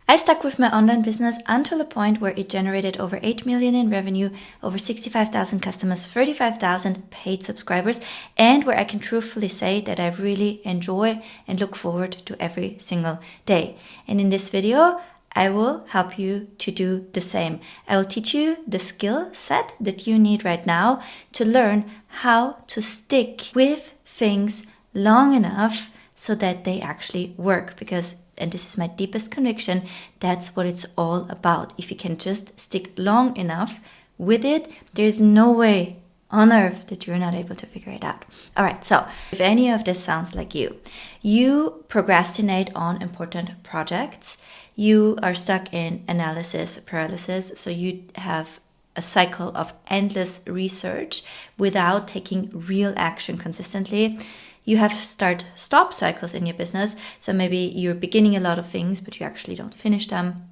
I stuck with my online business until the point where it generated over 8 million in revenue, over 65,000 customers, 35,000 paid subscribers, and where I can truthfully say that I really enjoy and look forward to every single day. And in this video, I will help you to do the same. I will teach you the skill set that you need right now to learn how to stick with things long enough so that they actually work, because, and this is my deepest conviction, that's what it's all about. If you can just stick long enough with it, there's no way on earth that you're not able to figure it out. All right, so if any of this sounds like you procrastinate on important projects, you are stuck in analysis paralysis, so you have a cycle of endless research without taking real action consistently. You have start-stop cycles in your business, so maybe you're beginning a lot of things, but you actually don't finish them.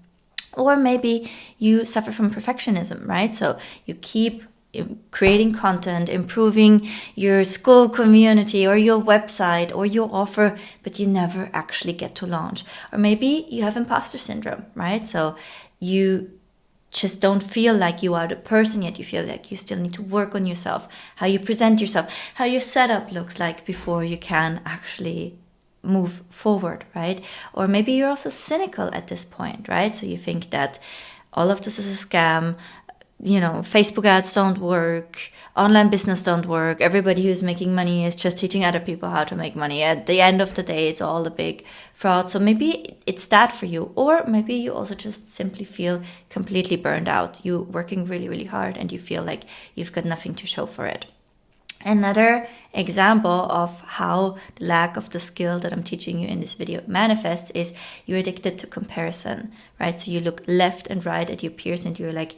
Or maybe you suffer from perfectionism, right? So you keep creating content, improving your school community or your website or your offer, but you never actually get to launch. Or maybe you have imposter syndrome, right? So you just don't feel like you are the person yet. You feel like you still need to work on yourself, how you present yourself, how your setup looks like before you can actually move forward, right? Or maybe you're also cynical at this point, right? So you think that all of this is a scam, Facebook ads don't work, online business don't work, everybody who's making money is just teaching other people how to make money. At the end of the day, it's all a big fraud. So maybe it's that for you. Or maybe you also just simply feel completely burned out. You're working really, really hard and you feel like you've got nothing to show for it. Another example of how the lack of the skill that I'm teaching you in this video manifests is you're addicted to comparison, right? So you look left and right at your peers and you're like,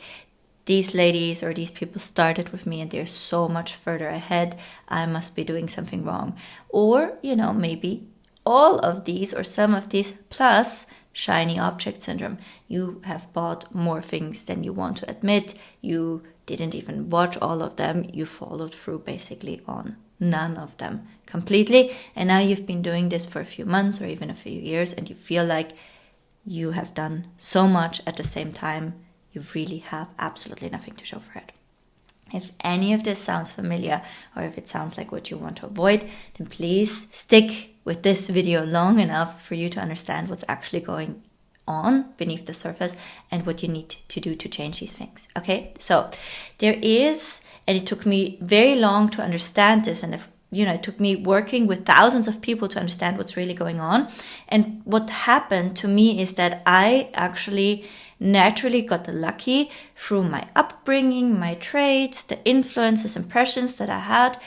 these ladies or these people started with me and they're so much further ahead. I must be doing something wrong. Or, maybe all of these or some of these plus shiny object syndrome. You have bought more things than you want to admit. You didn't even watch all of them. You followed through basically on none of them completely. And now you've been doing this for a few months or even a few years and you feel like you have done so much at the same time. You really have absolutely nothing to show for it. If any of this sounds familiar or if it sounds like what you want to avoid, then please stick with this video long enough for you to understand what's actually going on beneath the surface and what you need to do to change these things. Okay, so there is, and it took me very long to understand this, and it took me working with thousands of people to understand what's really going on. And what happened to me is that I actually naturally got lucky through my upbringing, my traits, the influences, impressions that I had.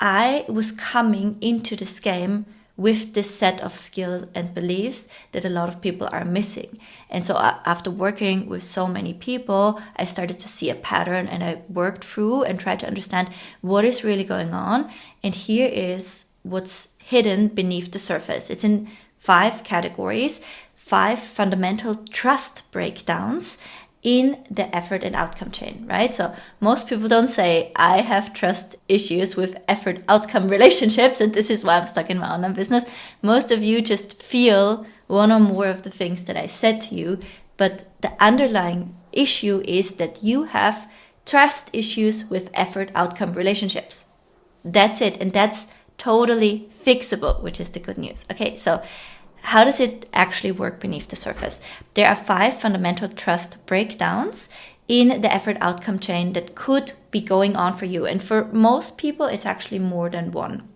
I was coming into this game with this set of skills and beliefs that a lot of people are missing. And so after working with so many people, I started to see a pattern and I worked through and tried to understand what is really going on. And here is what's hidden beneath the surface. It's in 5 categories. 5 fundamental trust breakdowns in the effort and outcome chain, right? So most people don't say, I have trust issues with effort outcome relationships, and this is why I'm stuck in my online business. Most of you just feel one or more of the things that I said to you, but the underlying issue is that you have trust issues with effort outcome relationships. That's it, and that's totally fixable, which is the good news. Okay, so how does it actually work beneath the surface? There are 5 fundamental trust breakdowns in the effort outcome chain that could be going on for you. And for most people, it's actually more than one,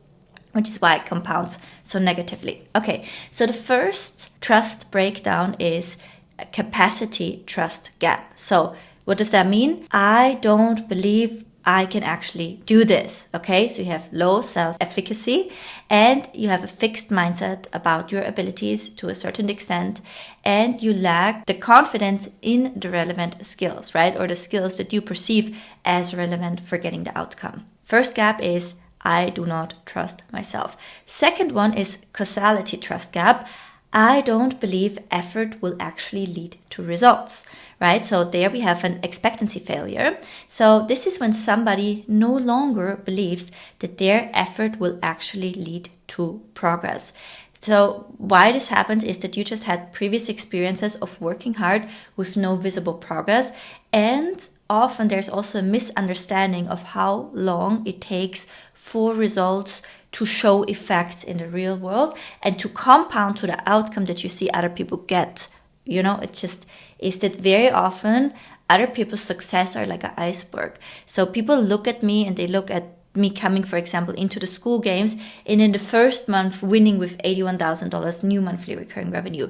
which is why it compounds so negatively. Okay, so the first trust breakdown is a capacity trust gap. So what does that mean? I don't believe I can actually do this. Okay, so you have low self-efficacy and you have a fixed mindset about your abilities to a certain extent, and you lack the confidence in the relevant skills, right? Or the skills that you perceive as relevant for getting the outcome. First gap is I do not trust myself. Second one is causality trust gap. I don't believe effort will actually lead to results, right? So there we have an expectancy failure. So this is when somebody no longer believes that their effort will actually lead to progress. So why this happens is that you just had previous experiences of working hard with no visible progress, and often there's also a misunderstanding of how long it takes for results to show effects in the real world and to compound to the outcome that you see other people get. You know, it just is that very often other people's success are like an iceberg. So people look at me and they look at me coming, for example, into the Skool games, and in the first month winning with $81,000 new monthly recurring revenue.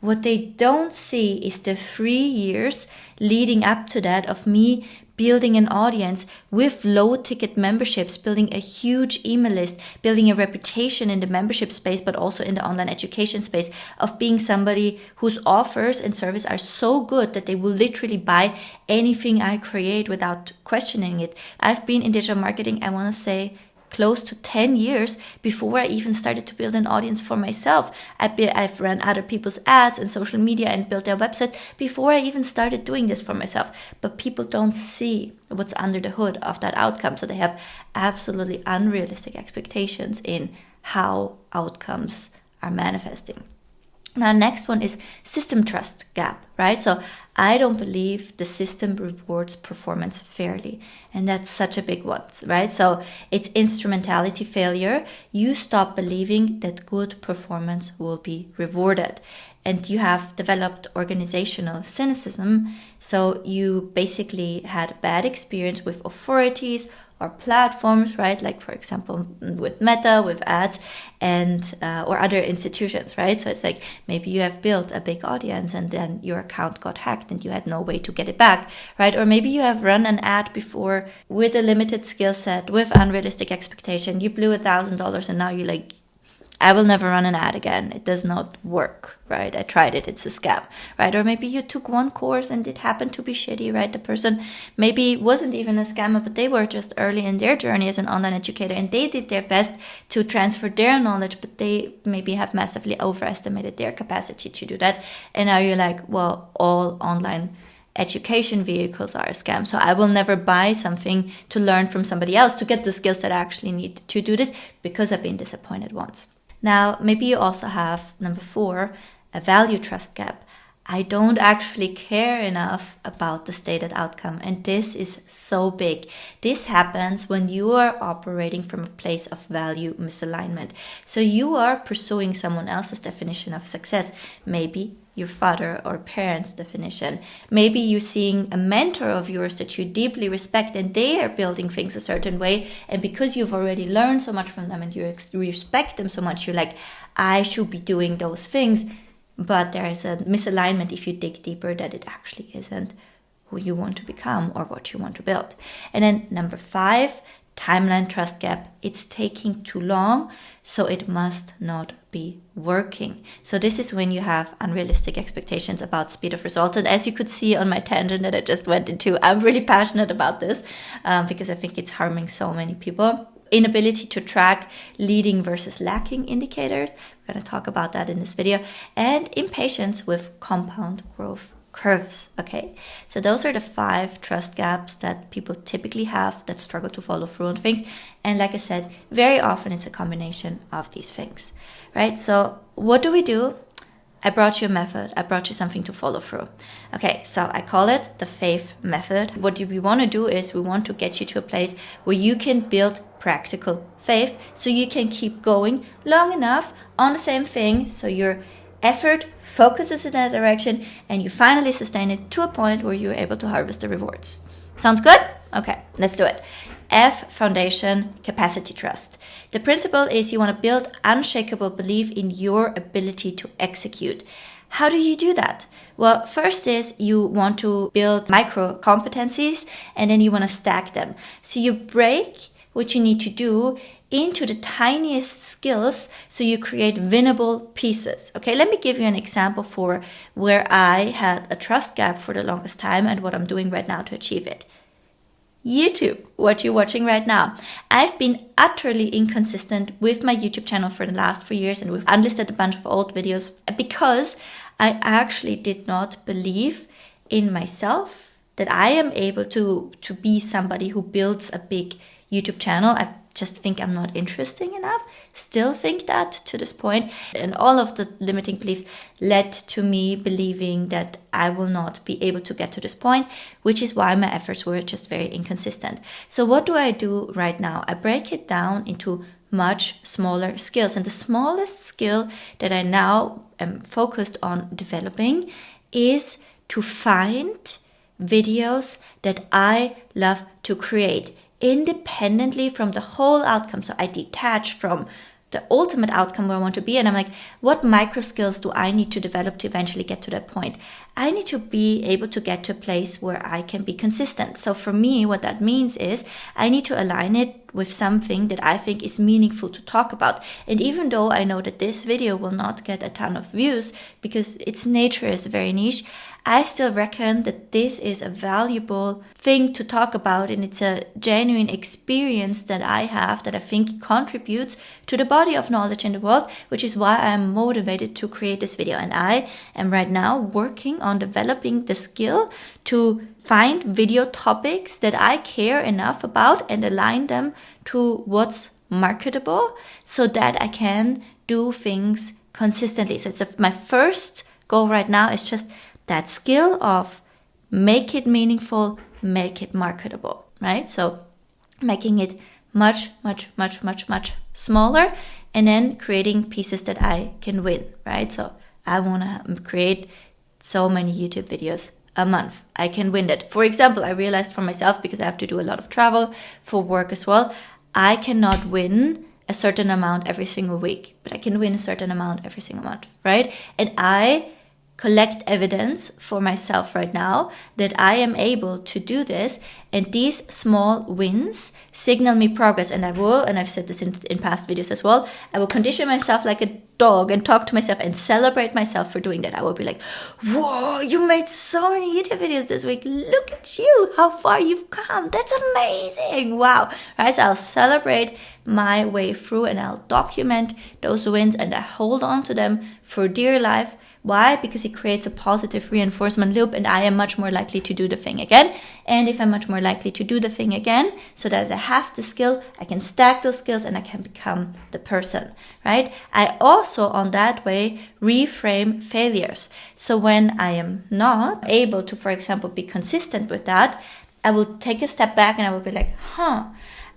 What they don't see is the 3 years leading up to that of me building an audience with low ticket memberships, building a huge email list, building a reputation in the membership space, but also in the online education space, of being somebody whose offers and service are so good that they will literally buy anything I create without questioning it. I've been in digital marketing, I want to say, close to 10 years before I even started to build an audience for myself. I've run other people's ads and social media and built their websites before I even started doing this for myself. But people don't see what's under the hood of that outcome. So they have absolutely unrealistic expectations in how outcomes are manifesting. Now, next one is system trust gap, right? So I don't believe the system rewards performance fairly. And that's such a big one, right? So it's instrumentality failure. You stop believing that good performance will be rewarded. And you have developed organizational cynicism. So you basically had bad experience with authorities or platforms, right? Like, for example, with Meta, with ads, and or other institutions, right? So it's like maybe you have built a big audience and then your account got hacked and you had no way to get it back, right? Or maybe you have run an ad before with a limited skill set, with unrealistic expectation. You blew $1,000 and now you're like, I will never run an ad again. It does not work, right? I tried it. It's a scam, right? Or maybe you took one course and it happened to be shitty, right? The person maybe wasn't even a scammer, but they were just early in their journey as an online educator and they did their best to transfer their knowledge, but they maybe have massively overestimated their capacity to do that. And now you're like, well, all online education vehicles are a scam. So I will never buy something to learn from somebody else to get the skills that I actually need to do this because I've been disappointed once. Now, maybe you also have, number 4, a value trust gap. I don't actually care enough about the stated outcome. And this is so big. This happens when you are operating from a place of value misalignment. So you are pursuing someone else's definition of success. Maybe your father or parents' definition. Maybe you're seeing a mentor of yours that you deeply respect and they are building things a certain way. And because you've already learned so much from them and you respect them so much, you're like, I should be doing those things. But there is a misalignment if you dig deeper that it actually isn't who you want to become or what you want to build. And then number 5, timeline trust gap. It's taking too long, so it must not be working. So this is when you have unrealistic expectations about speed of results. And as you could see on my tangent that I just went into, I'm really passionate about this because I think it's harming so many people. Inability to track leading versus lacking indicators. We're going to talk about that in this video. And impatience with compound growth curves. Okay, so those are the 5 trust gaps that people typically have that struggle to follow through on things. And like I said, very often it's a combination of these things, right? So what do? I brought you a method. I brought you something to follow through. Okay, so I call it the F.A.I.T.H method. What we want to do is we want to get you to a place where you can build practical faith so you can keep going long enough on the same thing so your effort focuses in that direction and you finally sustain it to a point where you're able to harvest the rewards. Sounds good? Okay, let's do it. F, foundation, capacity trust. The principle is you want to build unshakable belief in your ability to execute. How do you do that? Well, first is you want to build micro competencies and then you want to stack them. So you break what you need to do into the tiniest skills so you create winnable pieces. Okay, let me give you an example for where I had a trust gap for the longest time and what I'm doing right now to achieve it. YouTube, what you're watching right now. I've been utterly inconsistent with my YouTube channel for the last 3 years and we've unlisted a bunch of old videos because I actually did not believe in myself that I am able to be somebody who builds a big YouTube channel. I just think I'm not interesting enough, still think that to this point. And all of the limiting beliefs led to me believing that I will not be able to get to this point, which is why my efforts were just very inconsistent. So what do I do right now? I break it down into much smaller skills. And the smallest skill that I now am focused on developing is to find videos that I love to create independently from the whole outcome. So I detach from the ultimate outcome where I want to be, and I'm like, what micro skills do I need to develop to eventually get to that point? I need to be able to get to a place where I can be consistent. So for me, what that means is I need to align it with something that I think is meaningful to talk about. And even though I know that this video will not get a ton of views because its nature is very niche, I still reckon that this is a valuable thing to talk about, and it's a genuine experience that I have that I think contributes to the body of knowledge in the world, which is why I'm motivated to create this video. And I am right now working on developing the skill to find video topics that I care enough about and align them to what's marketable so that I can do things consistently. So my first goal right now is just that skill of make it meaningful, make it marketable, right? So making it much, much, much, much, much smaller, and then creating pieces that I can win, right? So I want to create so many YouTube videos a month. I can win that. For example, I realized for myself, because I have to do a lot of travel for work as well, I cannot win a certain amount every single week, but I can win a certain amount every single month, right? And I collect evidence for myself right now that I am able to do this, and these small wins signal me progress. And I will, and I've said this in past videos as well, I will condition myself like a dog and talk to myself and celebrate myself for doing that. I will be like, whoa, you made so many YouTube videos this week. Look at you, how far you've come. That's amazing. Wow. Right? So I'll celebrate my way through and I'll document those wins and I hold on to them for dear life. Why? Because it creates a positive reinforcement loop, and I am much more likely to do the thing again. And if I'm much more likely to do the thing again, so that I have the skill, I can stack those skills and I can become the person, right? I also, on that way, reframe failures. So when I am not able to, for example, be consistent with that, I will take a step back and I will be like,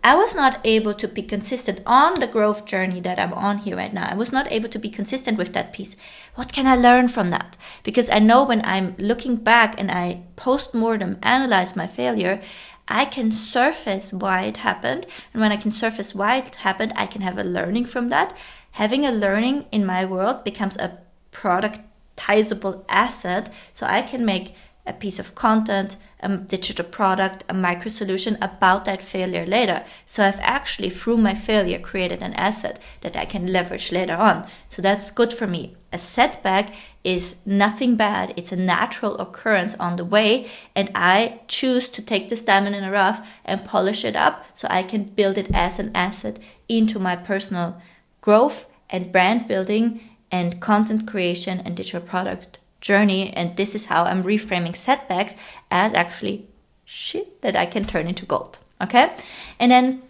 I was not able to be consistent on the growth journey that I'm on here right now. I was not able to be consistent with that piece. What can I learn from that? Because I know when I'm looking back and I post-mortem analyze my failure, I can surface why it happened. And when I can surface why it happened, I can have a learning from that. Having a learning in my world becomes a productizable asset. So I can make a piece of content, a digital product, a micro solution about that failure later. So I've actually, through my failure, created an asset that I can leverage later on. So that's good for me. A setback is nothing bad. It's a natural occurrence on the way. And I choose to take this diamond in the rough and polish it up so I can build it as an asset into my personal growth and brand building and content creation and digital product journey. And this is how I'm reframing setbacks as actually shit that I can turn into gold. Okay. And then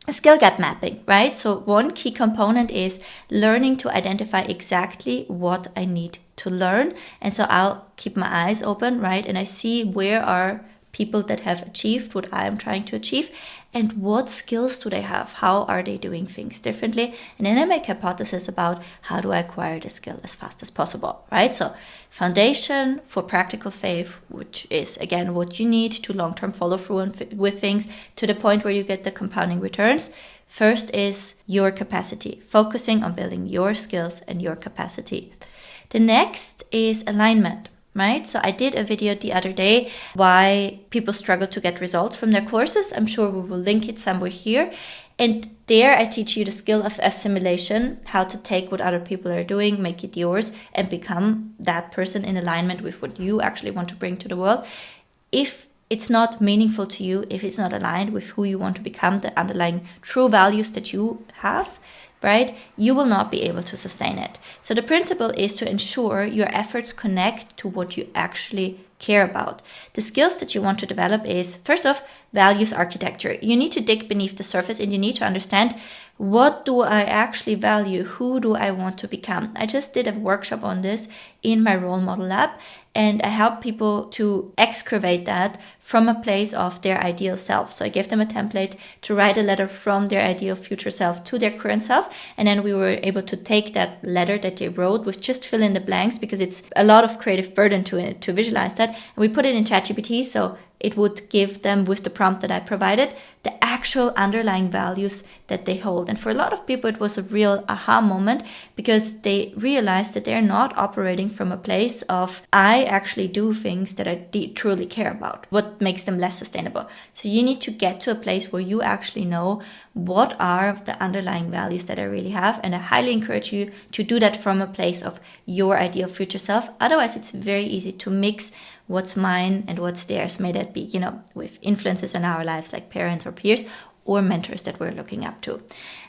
skill gap mapping, right? So one key component is learning to identify exactly what I need to learn. And so I'll keep my eyes open, right? And I see where are people that have achieved what I am trying to achieve and what skills do they have? How are they doing things differently? And then I make hypotheses about how do I acquire the skill as fast as possible, right? So foundation for practical faith, which is again what you need to long-term follow through with things to the point where you get the compounding returns. First is your capacity, focusing on building your skills and your capacity. The next is alignment. Right? So I did a video the other day why people struggle to get results from their courses. I'm sure we will link it somewhere here. And there I teach you the skill of assimilation, how to take what other people are doing, make it yours, and become that person in alignment with what you actually want to bring to the world. If it's not meaningful to you, if it's not aligned with who you want to become, the underlying true values that you have, right, you will not be able to sustain it. So the principle is to ensure your efforts connect to what you actually care about. The skills that you want to develop is, first off, values architecture. You need to dig beneath the surface and you need to understand, what do I actually value? Who do I want to become? I just did a workshop on this in my role model lab, and I help people to excavate that from a place of their ideal self. So I gave them a template to write a letter from their ideal future self to their current self. And then we were able to take that letter that they wrote with just fill in the blanks, because it's a lot of creative burden to visualize that. And we put it in ChatGPT, so it would give them, with the prompt that I provided, the actual underlying values that they hold. And for a lot of people, it was a real aha moment, because they realized that they're not operating from a place of, I actually do things that I truly care about, what makes them less sustainable. So you need to get to a place where you actually know what are the underlying values that I really have. And I highly encourage you to do that from a place of your ideal future self. Otherwise, it's very easy to mix what's mine and what's theirs, may that be, with influences in our lives like parents or peers or mentors that we're looking up to.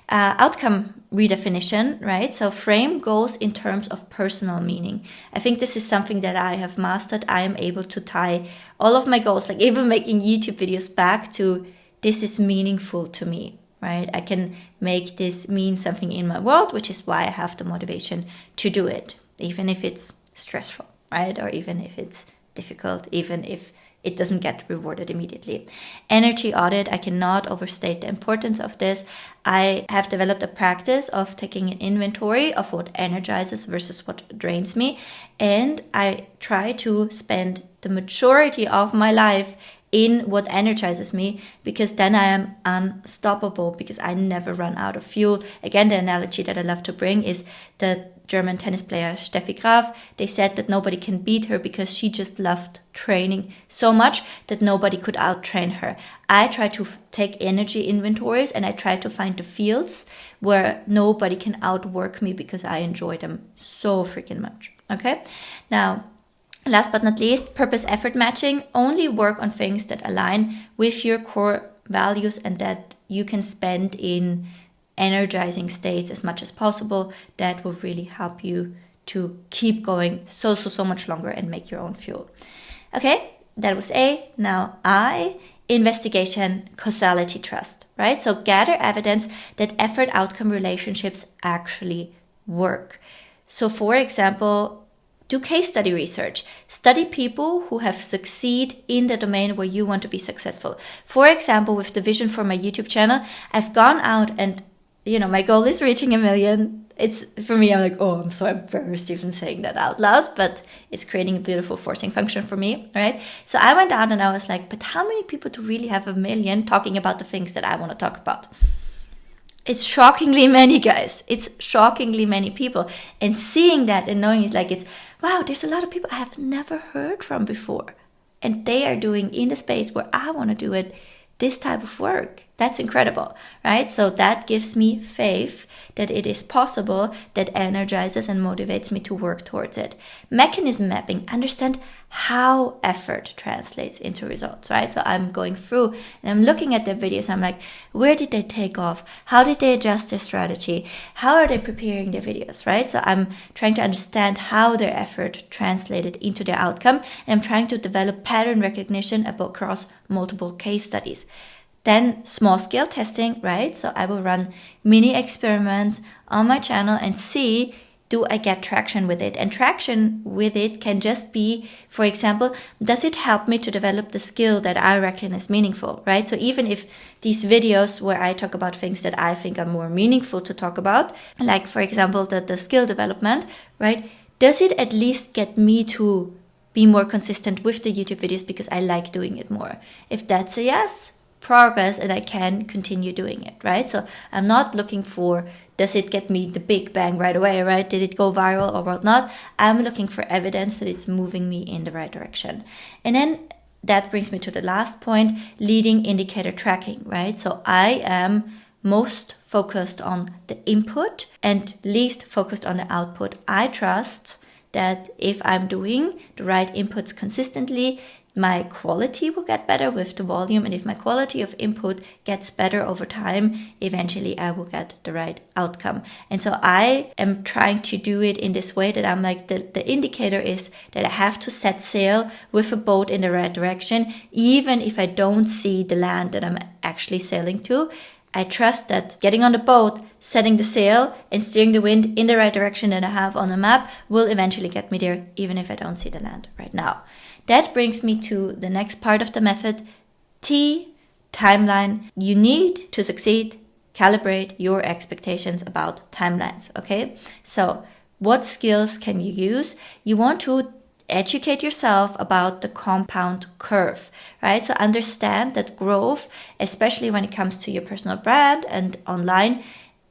Outcome redefinition, right? So frame goals in terms of personal meaning. I think this is something that I have mastered. I am able to tie all of my goals, like even making YouTube videos, back to, this is meaningful to me, right? I can make this mean something in my world, which is why I have the motivation to do it, even if it's stressful, right? Or even if it's difficult, even if it doesn't get rewarded immediately. Energy audit, I cannot overstate the importance of this. I have developed a practice of taking an inventory of what energizes versus what drains me. And I try to spend the majority of my life in what energizes me, because then I am unstoppable, because I never run out of fuel. Again, the analogy that I love to bring is the German tennis player Steffi Graf. They said that nobody can beat her because she just loved training so much that nobody could out-train her. I try to take energy inventories, and I try to find the fields where nobody can outwork me, because I enjoy them so freaking much. Okay? Now, last but not least, purpose effort matching. Only work on things that align with your core values and that you can spend in energizing states as much as possible. That will really help you to keep going so much longer and make your own fuel. Okay, that was A. Now I, investigation, causality, trust, right? So gather evidence that effort outcome relationships actually work. So for example, do case study research. Study people who have succeeded in the domain where you want to be successful. For example, with the vision for my YouTube channel, I've gone out and, my goal is reaching 1 million. It's, for me, I'm like, oh, I'm so embarrassed even saying that out loud, but it's creating a beautiful forcing function for me, right? So I went out and I was like, but how many people do really have 1 million talking about the things that I want to talk about? It's shockingly many, guys. It's shockingly many people. And seeing that and knowing it's wow, there's a lot of people I have never heard from before. And they are doing in the space where I want to do it, this type of work. That's incredible, right? So that gives me faith that it is possible, that energizes and motivates me to work towards it. Mechanism mapping, understand how effort translates into results, right? So I'm going through and I'm looking at their videos. I'm like, where did they take off? How did they adjust their strategy? How are they preparing their videos, right? So I'm trying to understand how their effort translated into their outcome. And I'm trying to develop pattern recognition across multiple case studies. Then small scale testing, right? So I will run mini experiments on my channel and see, do I get traction with it? And traction with it can just be, for example, does it help me to develop the skill that I reckon is meaningful, right? So even if these videos where I talk about things that I think are more meaningful to talk about, like for example, the skill development, right? Does it at least get me to be more consistent with the YouTube videos because I like doing it more? If that's a yes, progress, and I can continue doing it, right? So I'm not looking for, does it get me the big bang right away, right? Did it go viral or whatnot? I'm looking for evidence that it's moving me in the right direction. And then that brings me to the last point, leading indicator tracking, right? So I am most focused on the input and least focused on the output. I trust that if I'm doing the right inputs consistently, my quality will get better with the volume. And if my quality of input gets better over time, eventually I will get the right outcome. And so I am trying to do it in this way that I'm like, the indicator is that I have to set sail with a boat in the right direction, even if I don't see the land that I'm actually sailing to. I trust that getting on the boat, setting the sail, and steering the wind in the right direction that I have on the map will eventually get me there, even if I don't see the land right now. That brings me to the next part of the method, T, timeline. You need to succeed, calibrate your expectations about timelines, okay? So what skills can you use? You want to educate yourself about the compound curve, right? So understand that growth, especially when it comes to your personal brand and online,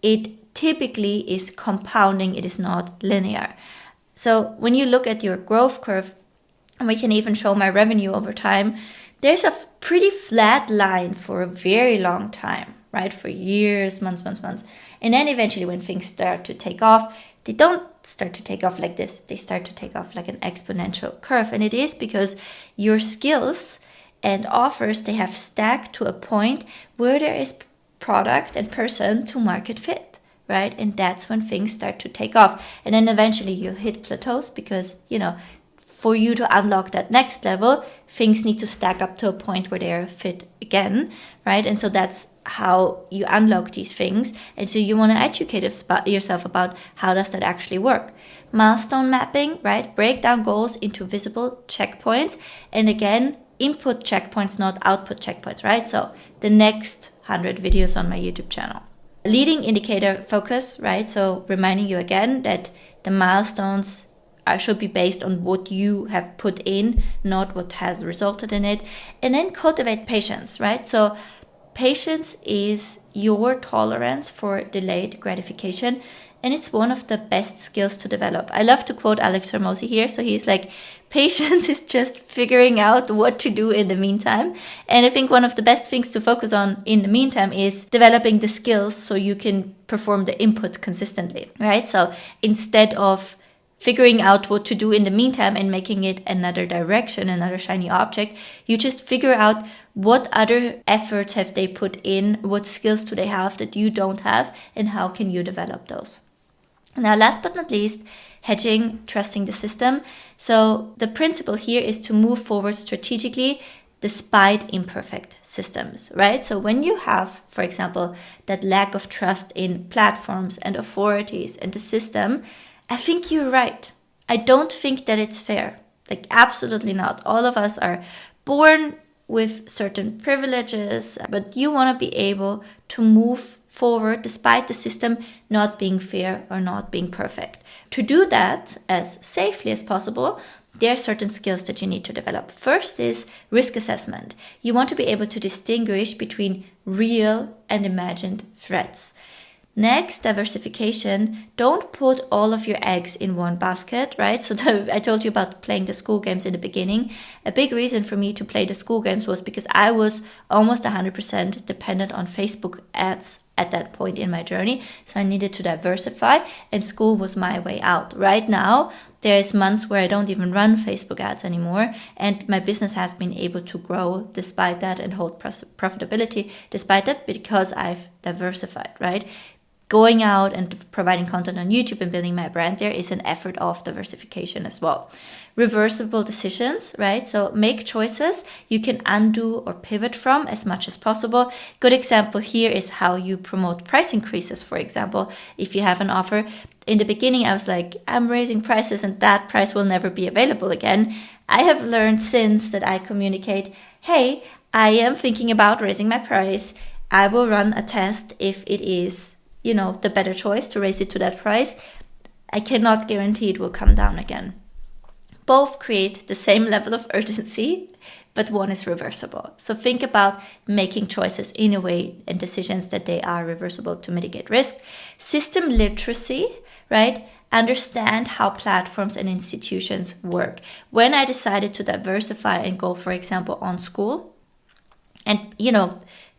it typically is compounding, it is not linear. So when you look at your growth curve, and we can even show my revenue over time, there's a pretty flat line for a very long time, right? For years, months. And then eventually when things start to take off, they don't start to take off like this. They start to take off like an exponential curve. And it is because your skills and offers, they have stacked to a point where there is product and person to market fit, right? And that's when things start to take off. And then eventually you'll hit plateaus because, for you to unlock that next level, things need to stack up to a point where they are fit again, right? And so that's how you unlock these things. And so you want to educate yourself about how does that actually work. Milestone mapping, right? Break down goals into visible checkpoints. And again, input checkpoints, not output checkpoints, right? So the next 100 videos on my YouTube channel. Leading indicator focus, right? So reminding you again that the milestones should be based on what you have put in, not what has resulted in it. And then cultivate patience, right? So patience is your tolerance for delayed gratification. And it's one of the best skills to develop. I love to quote Alex Hormozi here. So he's like, patience is just figuring out what to do in the meantime. And I think one of the best things to focus on in the meantime is developing the skills so you can perform the input consistently, right? So instead of figuring out what to do in the meantime and making it another direction, another shiny object, you just figure out what other efforts have they put in, what skills do they have that you don't have, and how can you develop those. Now, last but not least, hedging, trusting the system. So the principle here is to move forward strategically despite imperfect systems, right? So when you have, for example, that lack of trust in platforms and authorities and the system, I think you're right. I don't think that it's fair. Like, absolutely not. All of us are born with certain privileges, but you want to be able to move forward despite the system not being fair or not being perfect. To do that as safely as possible, there are certain skills that you need to develop. First is risk assessment. You want to be able to distinguish between real and imagined threats. Next, diversification. Don't put all of your eggs in one basket, right? So I told you about playing the school games in the beginning. A big reason for me to play the school games was because I was almost 100% dependent on Facebook ads at that point in my journey. So I needed to diversify, and school was my way out. Right now, there's months where I don't even run Facebook ads anymore, and my business has been able to grow despite that and hold profitability despite that because I've diversified, right? Going out and providing content on YouTube and building my brand there is an effort of diversification as well. Reversible decisions, right? So make choices you can undo or pivot from as much as possible. Good example here is how you promote price increases, for example. If you have an offer, in the beginning I was like, I'm raising prices and that price will never be available again. I have learned since that I communicate, hey, I am thinking about raising my price. I will run a test if it is the better choice to raise it to that price. I cannot guarantee it will come down again. Both create the same level of urgency, but one is reversible. So think about making choices in a way and decisions that they are reversible to mitigate risk. System literacy, right? Understand how platforms and institutions work. When I decided to diversify and go, for example, on school and,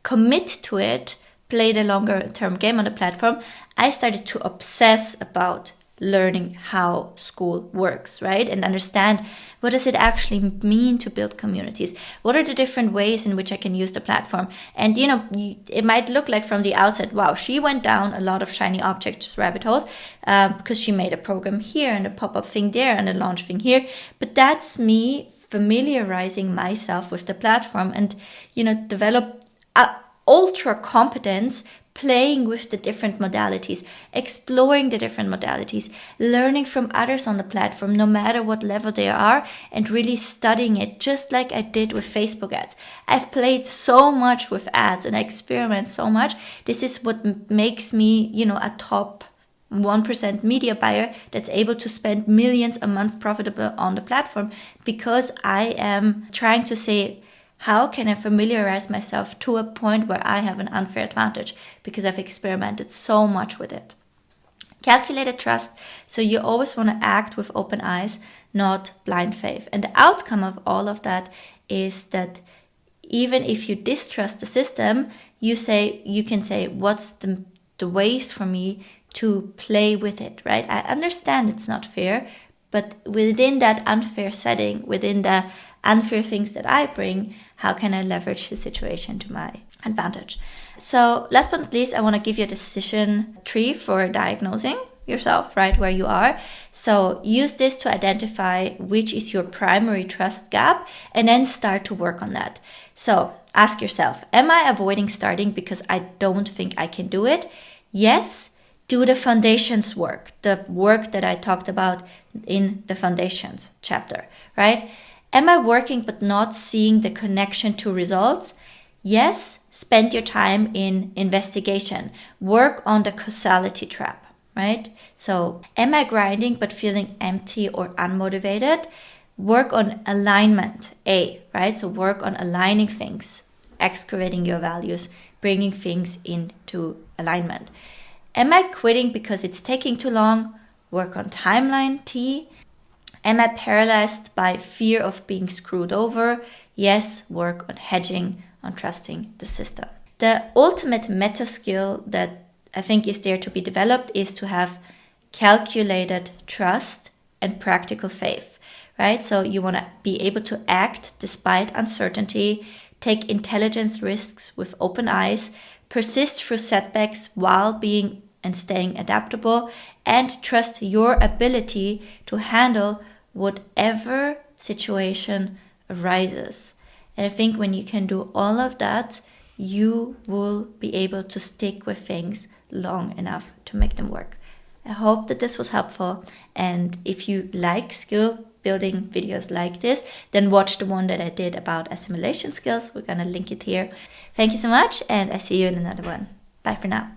commit to it, play the longer term game on the platform, I started to obsess about learning how Skool works, right? And understand, what does it actually mean to build communities? What are the different ways in which I can use the platform? And it might look like from the outset, wow, she went down a lot of shiny objects rabbit holes because she made a program here and a pop-up thing there and a launch thing here. But that's me familiarizing myself with the platform and develop ultra competence, playing with the different modalities, exploring the different modalities, learning from others on the platform, no matter what level they are, and really studying it, just like I did with Facebook ads. I've played so much with ads and I experiment so much. This is what makes me, a top 1% media buyer that's able to spend millions a month profitable on the platform, because I am trying to say, how can I familiarize myself to a point where I have an unfair advantage? Because I've experimented so much with it. Calculated trust. So you always want to act with open eyes, not blind faith. And the outcome of all of that is that even if you distrust the system, you can say, what's the ways for me to play with it, right? I understand it's not fair, but within that unfair setting, within the unfair things that I bring, how can I leverage the situation to my advantage? So last but not least, I want to give you a decision tree for diagnosing yourself, right where you are. So use this to identify which is your primary trust gap and then start to work on that. So ask yourself, am I avoiding starting because I don't think I can do it? Yes. Do the foundations work, the work that I talked about in the foundations chapter, right? Am I working but not seeing the connection to results? Yes, spend your time in investigation. Work on the causality trap, right? So am I grinding but feeling empty or unmotivated? Work on alignment, A, right? So work on aligning things, excavating your values, bringing things into alignment. Am I quitting because it's taking too long? Work on timeline, T. Am I paralyzed by fear of being screwed over? Yes, work on hedging, on trusting the system. The ultimate meta skill that I think is there to be developed is to have calculated trust and practical faith, right? So you want to be able to act despite uncertainty, take intelligence risks with open eyes, persist through setbacks while being and staying adaptable, and trust your ability to handle whatever situation arises. And I think when you can do all of that, you will be able to stick with things long enough to make them work. I hope that this was helpful. And if you like skill building videos like this, then watch the one that I did about assimilation skills. We're going to link it here. Thank you so much, and I see you in another one. Bye for now.